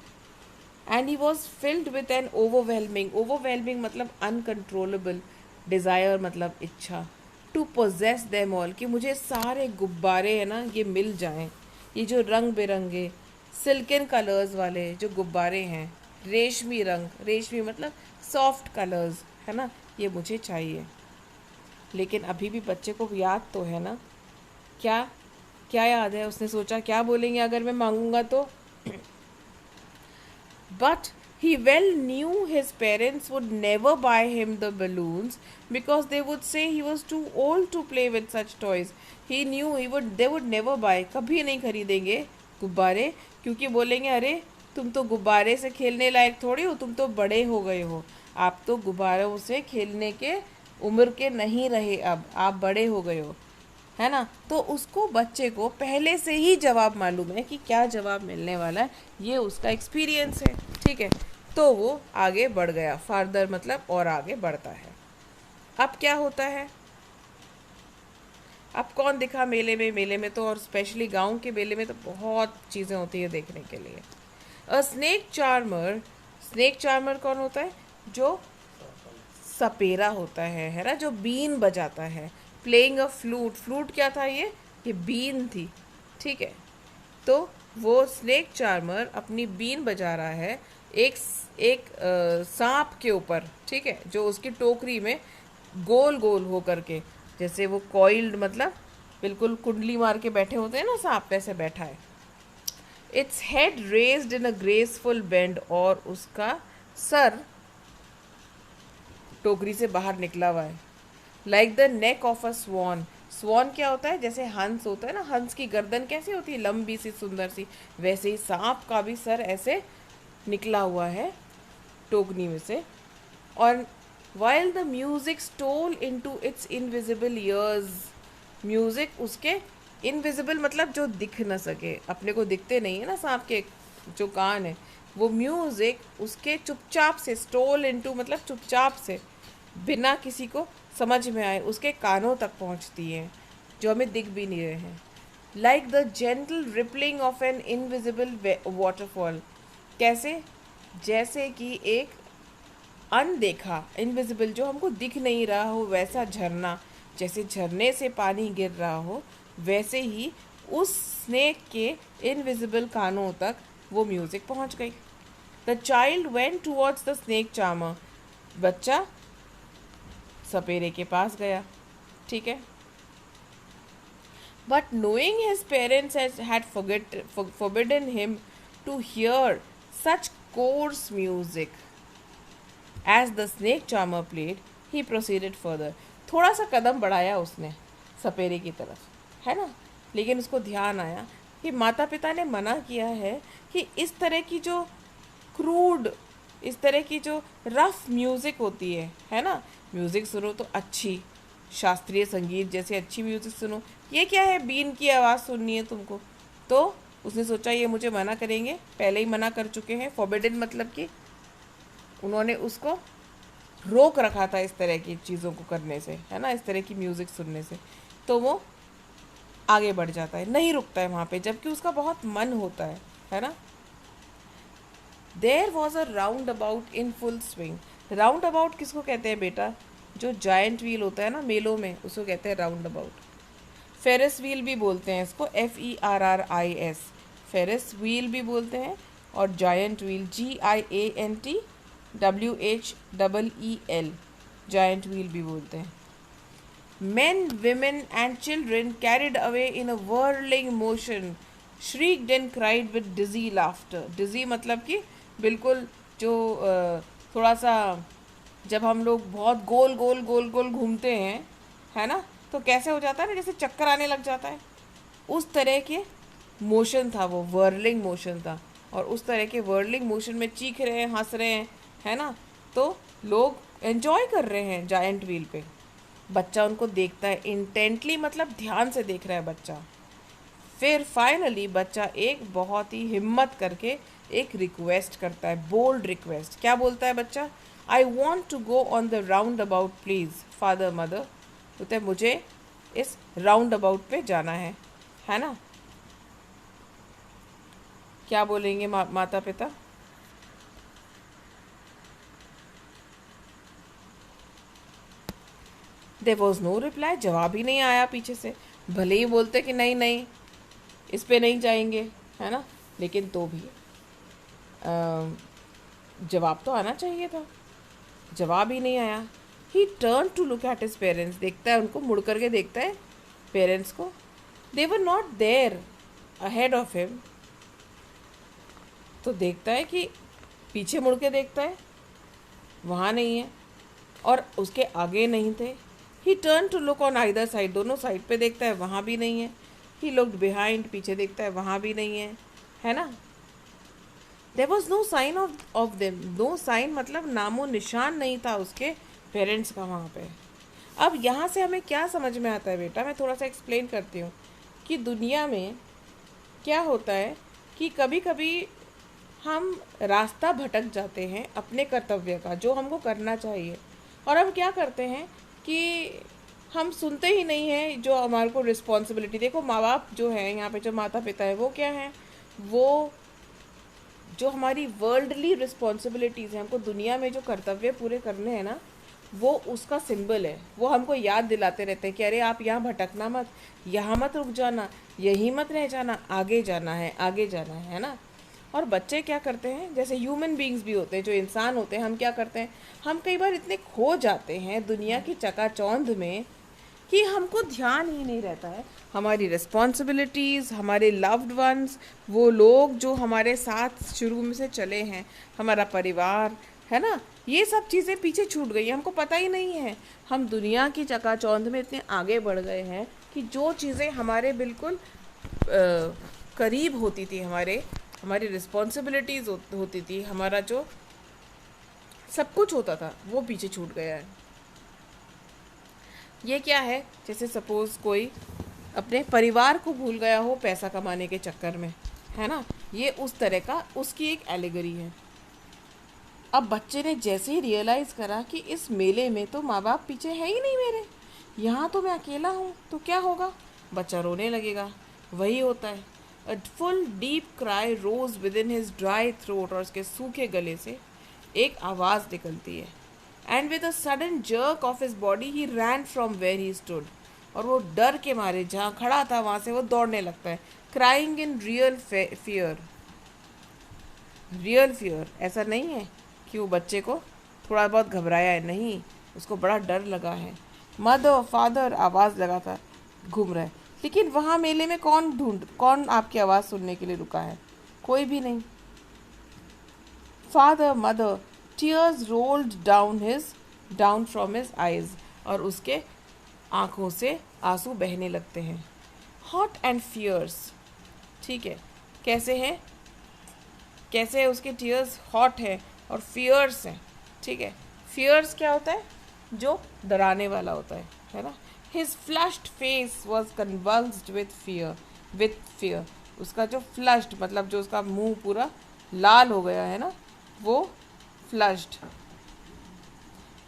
And he was filled with an overwhelming मतलब अनकंट्रोलेबल, डिज़ायर मतलब इच्छा, टू पोजेस देम ऑल, कि मुझे सारे गुब्बारे है ना ये मिल जाएं, ये जो रंग बिरंगे सिल्कन कलर्स वाले जो गुब्बारे हैं, रेशमी रंग, रेशमी मतलब सॉफ्ट कलर्स, है ना, ये मुझे चाहिए। लेकिन अभी भी बच्चे को याद तो है ना, क्या क्या याद है, उसने सोचा क्या बोलेंगे अगर मैं मांगूंगा तो। But he well knew his parents would never buy him the balloons because they would say he was too old to play with such toys. He knew they would never buy, कभी नहीं खरीदेंगे गुब्बारे, क्योंकि बोलेंगे अरे तुम तो गुब्बारे से खेलने लायक थोड़ी हो, तुम तो बड़े हो गए हो, आप तो गुब्बारों से खेलने के उम्र के नहीं रहे, अब आप बड़े हो गए हो, है ना। तो उसको बच्चे को पहले से ही जवाब मालूम है कि क्या जवाब मिलने वाला है, ये उसका एक्सपीरियंस है, ठीक है। तो वो आगे बढ़ गया, फार्दर मतलब और आगे बढ़ता है। अब क्या होता है, अब कौन दिखा मेले में, मेले में तो और स्पेशली गांव के मेले में तो बहुत चीज़ें होती है देखने के लिए। अ स्नेक चार्मर, स्नेक चार्मर कौन होता है, जो सपेरा होता है ना, जो बीन बजाता है, प्लेइंग अ फ्लूट, फ्लूट क्या था ये बीन थी, ठीक है। तो वो स्नेक चार्मर अपनी बीन बजा रहा है एक एक सांप के ऊपर, ठीक है, जो उसकी टोकरी में गोल गोल हो करके, जैसे वो कॉइल्ड मतलब बिल्कुल कुंडली मार के बैठे होते हैं ना सांप, वैसे बैठा है। Its head raised in a graceful bend, और उसका सर टोकरी से बाहर निकला हुआ है। Like the neck of a sworn, sworn क्या होता है, जैसे हंस होता है ना, हंस की गर्दन कैसी होती है, लंबी सी सुंदर सी, वैसे ही सांप का भी सर ऐसे निकला हुआ है टोकनी में से। और while the music stole into its invisible ears, music उसके इनविजिबल मतलब जो दिख न सके, अपने को दिखते नहीं है ना सांप के जो कान है, वो म्यूजिक उसके चुपचाप से, स्टोल इनटू मतलब चुपचाप से, बिना किसी को समझ में आए उसके कानों तक पहुंचती है, जो हमें दिख भी नहीं रहे हैं। Like the gentle rippling of an invisible waterfall, कैसे, जैसे कि एक अनदेखा, इनविजिबल जो हमको दिख नहीं रहा हो वैसा झरना, जैसे झरने से पानी गिर रहा हो, वैसे ही उस स्नेक के इनविजिबल कानों तक वो म्यूजिक पहुंच गई। The child went towards the snake charmer, बच्चा सपेरे के पास गया, ठीक है। But knowing his parents had forbidden him to hear such coarse music as the snake charmer played, he proceeded further. थोड़ा सा कदम बढ़ाया उसने सपेरे की तरफ, है ना, लेकिन उसको ध्यान आया कि माता पिता ने मना किया है कि इस तरह की जो क्रूड, इस तरह की जो रफ म्यूज़िक होती है ना, म्यूज़िक सुनो तो अच्छी शास्त्रीय संगीत जैसे अच्छी म्यूज़िक सुनो, ये क्या है बीन की आवाज़ सुननी है तुमको। तो उसने सोचा ये मुझे मना करेंगे, पहले ही मना कर चुके हैं, फॉरबिडन मतलब कि उन्होंने उसको रोक रखा था इस तरह की चीज़ों को करने से, है ना, इस तरह की म्यूज़िक सुनने से। तो वो आगे बढ़ जाता है, नहीं रुकता है वहाँ पे, जबकि उसका बहुत मन होता है ना। There was a roundabout in full swing, roundabout किसको कहते हैं बेटा, जो जायंट व्हील होता है ना मेलों में, उसको कहते हैं राउंड अबाउट। फेरिस व्हील भी बोलते हैं इसको, FERRIS, फेरिस व्हील भी बोलते हैं, और giant wheel GIANT WHEEL, giant wheel भी बोलते हैं। Men, women and children carried away in a whirling motion shrieked and cried with dizzy laughter. Dizzy मतलब कि बिल्कुल जो थोड़ा सा, जब हम लोग बहुत गोल गोल गोल गोल घूमते हैं, है ना, तो कैसे हो जाता है ना, जैसे चक्कर आने लग जाता है, उस तरह के मोशन था वो, वर्लिंग मोशन था। और उस तरह के वर्लिंग मोशन में चीख रहे हैं, हंस रहे हैं, है ना, तो लोग एंजॉय कर रहे हैं जायंट व्हील पे। बच्चा उनको देखता है इंटेंटली, मतलब ध्यान से देख रहा है बच्चा। फिर फाइनली बच्चा एक बहुत ही हिम्मत करके एक रिक्वेस्ट करता है, बोल्ड रिक्वेस्ट। क्या बोलता है बच्चा, I want to go on the roundabout please father mother, बोलते मुझे इस राउंड अबाउट पे जाना है ना। क्या बोलेंगे माता पिता, देयर वॉज नो रिप्लाई, जवाब ही नहीं आया पीछे से। भले ही बोलते कि नहीं नहीं इस पे नहीं जाएंगे, है ना, लेकिन तो भी जवाब तो आना चाहिए था, जवाब ही नहीं आया। He turn to look at his parents, देखता है उनको, मुड़ करके देखता है पेरेंट्स को। They were not there ahead of him, तो देखता है कि पीछे मुड़ के देखता है, वहाँ नहीं है, और उसके आगे नहीं थे। He turn to look on either side, दोनों साइड पे देखता है, वहाँ भी नहीं है। ही लुक्ड बिहाइंड, पीछे देखता है, वहाँ भी नहीं है ना। There was no sign of them, no sign मतलब नामो निशान नहीं था उसके पेरेंट्स का वहाँ पे। अब यहाँ से हमें क्या समझ में आता है बेटा, मैं थोड़ा सा एक्सप्लेन करती हूँ कि दुनिया में क्या होता है कि कभी कभी हम रास्ता भटक जाते हैं अपने कर्तव्य का, जो हमको करना चाहिए, और हम क्या करते हैं कि हम सुनते ही नहीं हैं जो हमारे को रिस्पॉन्सिबिलिटी। देखो माँ बाप जो है यहाँ पे, जो माता पिता है, वो क्या है, वो जो हमारी वर्ल्डली रिस्पॉन्सिबिलिटीज़ हैं, हमको दुनिया में जो कर्तव्य पूरे करने हैं ना, वो उसका सिंबल है। वो हमको याद दिलाते रहते हैं कि अरे आप यहाँ भटकना मत, यहाँ मत रुक जाना, यहीं मत रह जाना, आगे जाना है, आगे जाना है ना। और बच्चे क्या करते हैं, जैसे ह्यूमन बीइंग्स भी होते हैं, जो इंसान होते हैं, हम क्या करते हैं, हम कई बार इतने खो जाते हैं दुनिया की चकाचौंध में कि हमको ध्यान ही नहीं रहता है हमारी रिस्पॉन्सिबिलिटीज़, हमारे लव्ड वंस, वो लोग जो हमारे साथ शुरू में से चले हैं, हमारा परिवार, है ना, ये सब चीज़ें पीछे छूट गई, हमको पता ही नहीं है। हम दुनिया की चकाचौंध में इतने आगे बढ़ गए हैं कि जो चीज़ें हमारे बिल्कुल करीब होती थी, हमारी रिस्पॉन्सिबिलिटीज़ होती थी, हमारा जो सब कुछ होता था, वो पीछे छूट गया है। ये क्या है, जैसे सपोज़ कोई अपने परिवार को भूल गया हो पैसा कमाने के चक्कर में, है ना, ये उस तरह का उसकी एक एलिगरी है। अब बच्चे ने जैसे ही रियलाइज़ करा कि इस मेले में तो माँ बाप पीछे है ही नहीं मेरे, यहाँ तो मैं अकेला हूँ, तो क्या होगा, बच्चा रोने लगेगा। वही होता है, a full deep cry rose within his dry throat, और उसके सूखे गले से एक आवाज़ निकलती है। And with a sudden jerk of his body he ran from where he stood, और वो डर के मारे जहाँ खड़ा था वहाँ से वो दौड़ने लगता है, crying in real fear. Real fear, ऐसा नहीं है कि वो बच्चे को थोड़ा बहुत घबराया है, नहीं, उसको बड़ा डर लगा है। मदर फादर आवाज़ लगातार घूम रहा है, लेकिन वहाँ मेले में कौन आपकी आवाज़ सुनने के लिए रुका है, कोई भी नहीं। Father mother, tears rolled down from his eyes, और उसके आँखों से आंसू बहने लगते हैं। हॉट एंड फियर्स, ठीक है, कैसे है उसके टीयर्स, हॉट है और फियर्स हैं, ठीक है। फियर्स क्या होता है, जो डराने वाला होता है ना। His flushed face was convulsed with fear, उसका जो फ्लश्ड मतलब जो उसका मुंह पूरा लाल हो गया है ना, वो फ्लश्ड।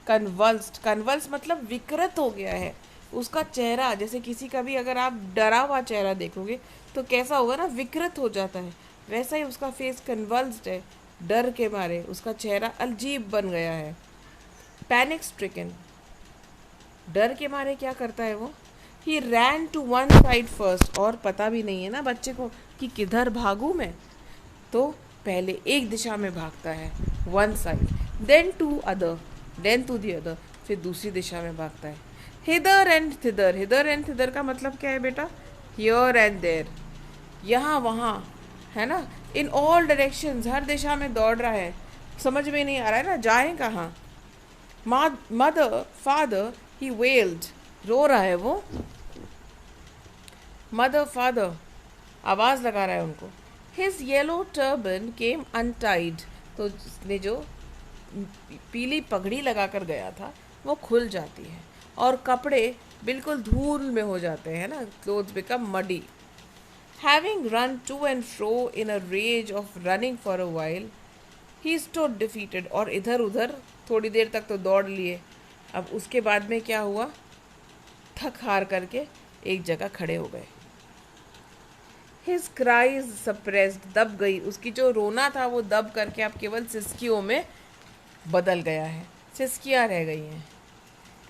कन्वल्स मतलब विकृत हो गया है उसका चेहरा, जैसे किसी का भी अगर आप डरा हुआ चेहरा देखोगे तो कैसा होगा ना, विकृत हो जाता है, वैसा ही उसका फेस कन्वल्स्ड है, डर के मारे उसका चेहरा अजीब बन गया है। पैनिक स्ट्रिकन, डर के मारे क्या करता है वो, he ran to one side first, और पता भी नहीं है ना बच्चे को कि किधर भागूं मैं, तो पहले एक दिशा में भागता है, one side, then to the other, फिर दूसरी दिशा में भागता है। हिदर एंड थिदर का मतलब क्या है बेटा, हियर एंड देयर, यहाँ वहाँ, है ना, इन ऑल डायरेक्शंस, हर दिशा में दौड़ रहा है, समझ में नहीं आ रहा है ना जाए कहाँ। मदर फादर ही वेल्ड, रो रहा है वो, मदर फादर आवाज़ लगा रहा है उनको। हिज येलो टर्बन केम अनटाइड, तो उसने जो पीली पगड़ी लगा कर गया था वो खुल जाती है, और कपड़े बिल्कुल धूल में हो जाते हैं ना, clothes become muddy. Having run to and fro in a rage of running for a while, he stood defeated, और इधर उधर थोड़ी देर तक तो दौड़ लिए, अब उसके बाद में क्या हुआ, थक हार करके एक जगह खड़े हो गए। His cries suppressed, दब गई, उसकी जो रोना था वो दब करके अब केवल सिसकियों में बदल गया है, सिसकियाँ रह गई हैं।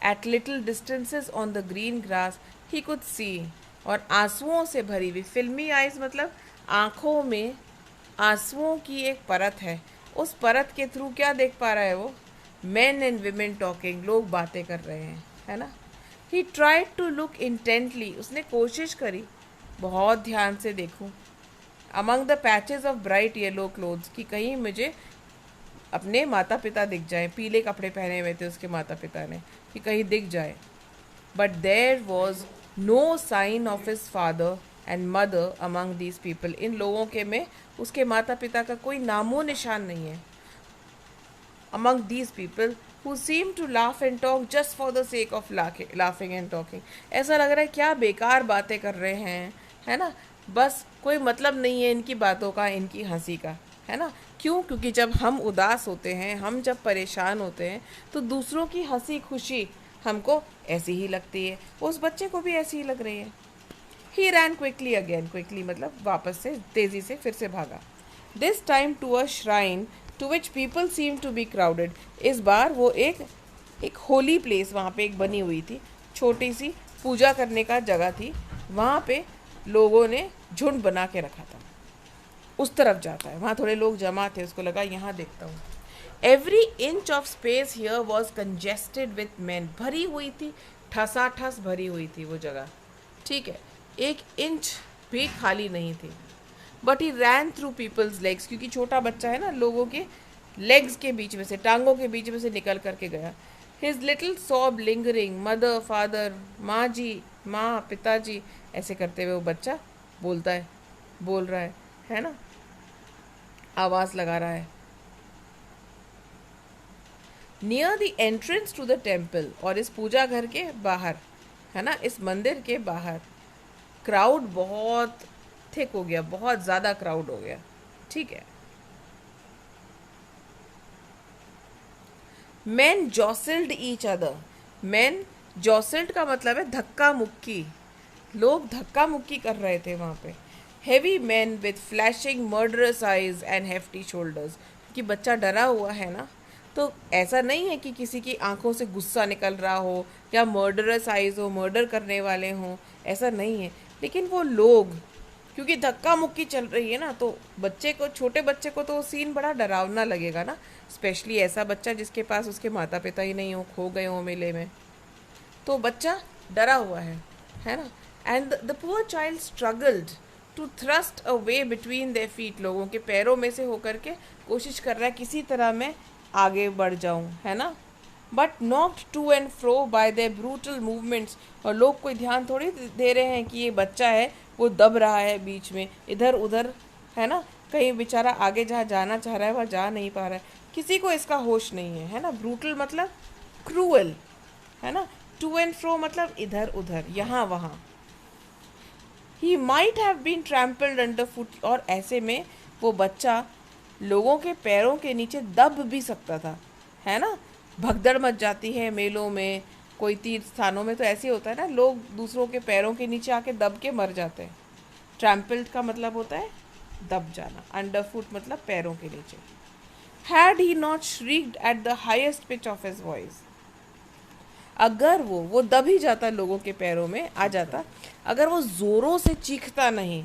At little distances on the green grass he could see. और आंसुओं से भरी हुई, फिल्मी आइज मतलब आंखों में आंसुओं की एक परत है, उस परत के थ्रू क्या देख पा रहा है वो? मेन एंड विमेन टॉकिंग, लोग बातें कर रहे हैं, है ना. He tried to look intently, उसने कोशिश करी बहुत ध्यान से देखूं. Among the patches of bright yellow clothes, कि कहीं मुझे अपने माता पिता दिख जाए. पीले कपड़े पहने हुए थे उसके माता पिता ने, कि कहीं दिख जाए. But there was no sign of his father and mother among these people. इन लोगों के में उसके माता पिता का कोई नामो निशान नहीं है. Among these people who seem to laugh and talk just for the sake of laughing and talking. ऐसा लग रहा है क्या बेकार बातें कर रहे हैं, है ना. बस कोई मतलब नहीं है इनकी बातों का, इनकी हंसी का, है ना. क्यों? क्योंकि जब हम उदास होते हैं, हम जब परेशान होते हैं, तो दूसरों की हंसी खुशी हमको ऐसी ही लगती है. उस बच्चे को भी ऐसी ही लग रही है. He ran quickly again, quickly मतलब वापस से तेज़ी से फिर से भागा. This time to a shrine to which people seem to be crowded. इस बार वो एक होली प्लेस वहाँ पे एक बनी हुई थी, छोटी सी पूजा करने का जगह थी, वहाँ पे लोगों ने झुंड बना के रखा था. उस तरफ जाता है, वहाँ थोड़े लोग जमा थे, उसको लगा यहाँ देखता हूँ. Every inch of space here was congested with man. भरी हुई थी, ठसाठस भरी हुई थी वो जगह, ठीक है, एक इंच भी खाली नहीं थी. But he ran through people's legs, क्योंकि छोटा बच्चा है ना, लोगों के लेग्स के बीच में से, टांगों के बीच में से निकल करके गया. His little sob lingering, mother father, माँ जी, माँ पिताजी, ऐसे करते हुए वो बच्चा बोल रहा है ना, आवाज़ लगा रहा है. Near the entrance to the temple, और इस पूजा घर के बाहर, है ना, इस मंदिर के बाहर क्राउड बहुत थिक हो गया, बहुत ज़्यादा क्राउड हो गया, ठीक है. Man जॉसल्ड each other. मैन जॉसल्ड का मतलब है धक्का मुक्की, लोग धक्का मुक्की कर रहे थे वहाँ पे. Heavy man with flashing murderous eyes and hefty shoulders. कि बच्चा डरा हुआ है ना, तो ऐसा नहीं है कि किसी की आंखों से गुस्सा निकल रहा हो या मर्डरस आइज हो, मर्डर करने वाले हों, ऐसा नहीं है. लेकिन वो लोग, क्योंकि धक्का मुक्की चल रही है ना, तो बच्चे को, छोटे बच्चे को तो सीन बड़ा डरावना लगेगा ना, स्पेशली ऐसा बच्चा जिसके पास उसके माता पिता ही नहीं हो, खो गए हो मेले में, तो बच्चा डरा हुआ है ना. And the poor child struggled to thrust a way between their feet. लोगों के पैरों में से होकर के कोशिश कर रहा है किसी तरह मैं आगे बढ़ जाऊं, है ना. But knocked to and fro by their brutal movements. और लोग कोई ध्यान थोड़ी दे रहे हैं कि ये बच्चा है वो दब रहा है बीच में, इधर उधर, है ना, कहीं बेचारा आगे जहाँ जाना चाह रहा है वहाँ जा नहीं पा रहा है. किसी को इसका होश नहीं है ना. ब्रूटल मतलब क्रूअल, है ना. टू एंड फ्रो मतलब इधर उधर, यहाँ वहाँ. He might have been trampled underfoot. और ऐसे में वो बच्चा लोगों के पैरों के नीचे दब भी सकता था, है ना. भगदड़ मच जाती है मेलों में, कोई तीर्थ स्थानों में तो ऐसे होता है ना, लोग दूसरों के पैरों के नीचे आके दब के मर जाते हैं. ट्रैम्पल्ड का मतलब होता है दब जाना, अंडर फुट मतलब पैरों के नीचे. Had he not shrieked at the highest pitch of his voice. अगर वो दब ही जाता, लोगों के पैरों में आ जाता, अगर वो जोरों से चीखता नहीं,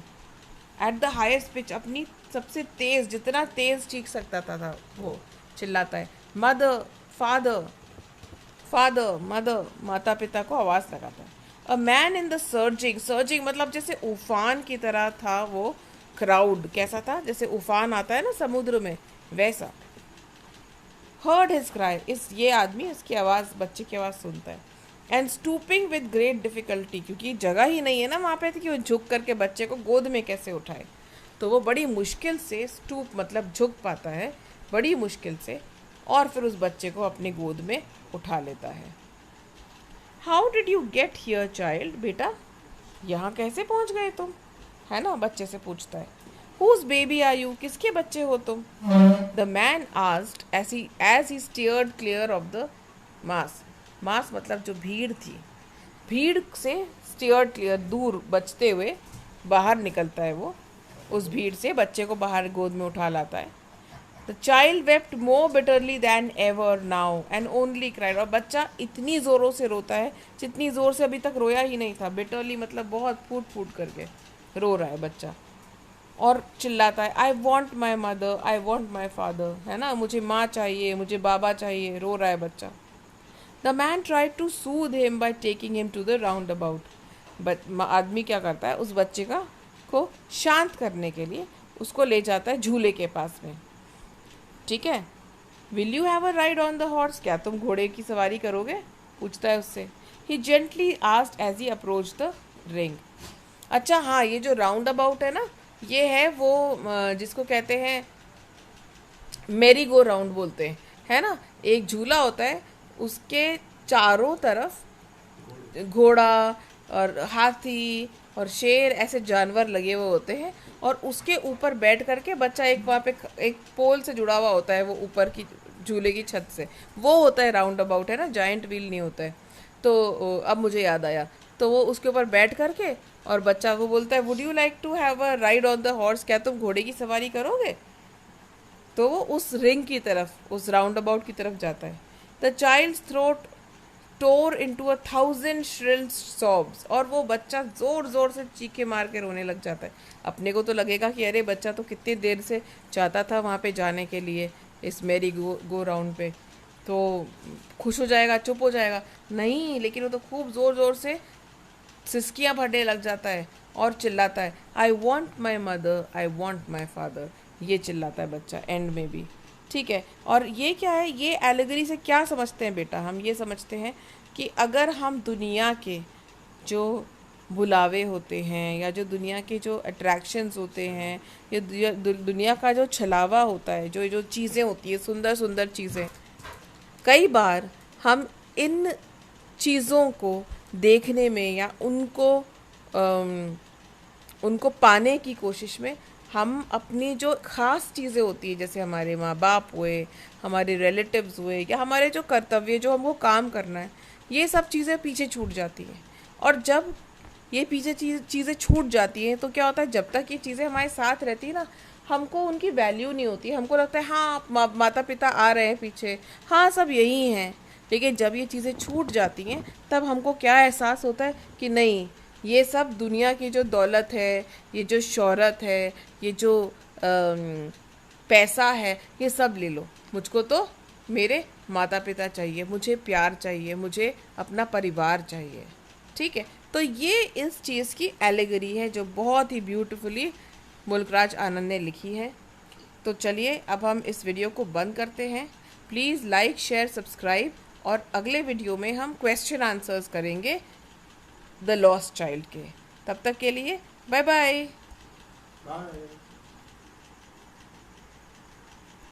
एट द हाईएस्ट पिच, अपनी सबसे तेज, जितना तेज चीख सकता था वो चिल्लाता है. मदर फादर, फादर मदर, माता पिता को आवाज़ लगाता है. A man in the surging मतलब जैसे उफान की तरह था वो क्राउड. कैसा था? जैसे उफान आता है ना समुद्र में, वैसा. हर्ड हिज क्राई, ये आदमी इसकी आवाज़, बच्चे की आवाज़ सुनता है. And stooping with great difficulty, क्योंकि जगह ही नहीं है ना वहाँ पे कि वो झुक करके बच्चे को गोद में कैसे उठाए, तो वो बड़ी मुश्किल से, स्टूप मतलब झुक पाता है बड़ी मुश्किल से, और फिर उस बच्चे को अपनी गोद में उठा लेता है. How did you get here child. बेटा यहाँ कैसे पहुँच गए तुम, है ना, बच्चे से पूछता है. Whose baby are you? किसके बच्चे हो तुम? The man asked as he steered clear of the mass. mass मतलब जो भीड़ थी, भीड़ से steered clear, दूर बचते हुए बाहर निकलता है वो, उस भीड़ से बच्चे को बाहर गोद में उठा लाता है. The child wept more bitterly than ever now and only cried. और बच्चा इतनी ज़ोरों से रोता है जितनी ज़ोर से अभी तक रोया ही नहीं था। बिटरली मतलब बहुत फूट फूट करके रो रहा है बच्चा और चिल्लाता है, I want my mother, I want my father, है ना, मुझे माँ चाहिए, मुझे बाबा चाहिए, रो रहा है बच्चा। The man tried to soothe him by taking him to the roundabout. But आदमी क्या करता है, उस बच्चे को शांत करने के लिए उसको ले जाता है झूले के पास में। ठीक है, will you have a ride on the horse, क्या तुम घोड़े की सवारी करोगे, पूछता है उससे। He gently asked as he approach the ring. अच्छा हाँ, ये जो राउंड अबाउट है ना, ये है वो जिसको कहते हैं मेरी गो राउंड बोलते हैं, है ना। एक झूला होता है, उसके चारों तरफ घोड़ा और हाथी और शेर ऐसे जानवर लगे हुए होते हैं, और उसके ऊपर बैठ करके बच्चा एक वहाँ पे एक पोल से जुड़ा हुआ होता है, वो ऊपर की झूले की छत से, वो होता है राउंड अबाउट, है ना, जाइंट व्हील नहीं होता है। तो अब मुझे याद आया, तो वो उसके ऊपर बैठ करके और बच्चा को बोलता है, would you like to have a ride on the horse, क्या तुम घोड़े की सवारी करोगे। तो वो उस रिंग की तरफ, उस राउंड अबाउट की तरफ जाता है। The child throat tore into 1,000 shrill sobs. और वो बच्चा जोर जोर से चीखे मार के रोने लग जाता है। अपने को तो लगेगा कि अरे बच्चा तो कितनी देर से चाहता था वहाँ पे जाने के लिए, इस मेरी गो राउंड पे, तो खुश हो जाएगा, चुप हो जाएगा। नहीं, लेकिन वो तो खूब ज़ोर ज़ोर से सिसकियाँ भरने लग जाता है और चिल्लाता है, I want my mother, I want my father, ये चिल्लाता है बच्चा एंड में भी। ठीक है, और ये क्या है, ये एलेगरी से क्या समझते हैं बेटा, हम ये समझते हैं कि अगर हम दुनिया के जो बुलावे होते हैं, या जो दुनिया के जो अट्रैक्शंस होते हैं, या दुनिया का जो छलावा होता है, जो जो चीज़ें होती है, सुंदर सुंदर चीज़ें, कई बार हम इन चीज़ों को देखने में या उनको पाने की कोशिश में हम अपनी जो ख़ास चीज़ें होती है, जैसे हमारे माँ बाप हुए, हमारे रिलेटिव्स हुए, या हमारे जो कर्तव्य, जो हमको काम करना है, ये सब चीज़ें पीछे छूट जाती हैं। और जब ये पीछे चीज़ें छूट जाती हैं तो क्या होता है, जब तक ये चीज़ें हमारे साथ रहती है ना, हमको उनकी वैल्यू नहीं होती। हमको लगता है हाँ माता पिता आ रहे हैं पीछे, हाँ सब यही हैं। लेकिन जब ये चीज़ें छूट जाती हैं तब हमको क्या एहसास होता है कि नहीं, ये सब दुनिया की जो दौलत है, ये जो शोहरत है, ये जो पैसा है, ये सब ले लो, मुझको तो मेरे माता पिता चाहिए, मुझे प्यार चाहिए, मुझे अपना परिवार चाहिए। ठीक है, तो ये इस चीज़ की एलेगरी है जो बहुत ही ब्यूटीफुली मुल्कराज आनंद ने लिखी है। तो चलिए अब हम इस वीडियो को बंद करते हैं। प्लीज़ लाइक, शेयर, सब्सक्राइब, और अगले वीडियो में हम क्वेश्चन आंसर्स करेंगे द लॉस्ट चाइल्ड के। तब तक के लिए बाय बाय।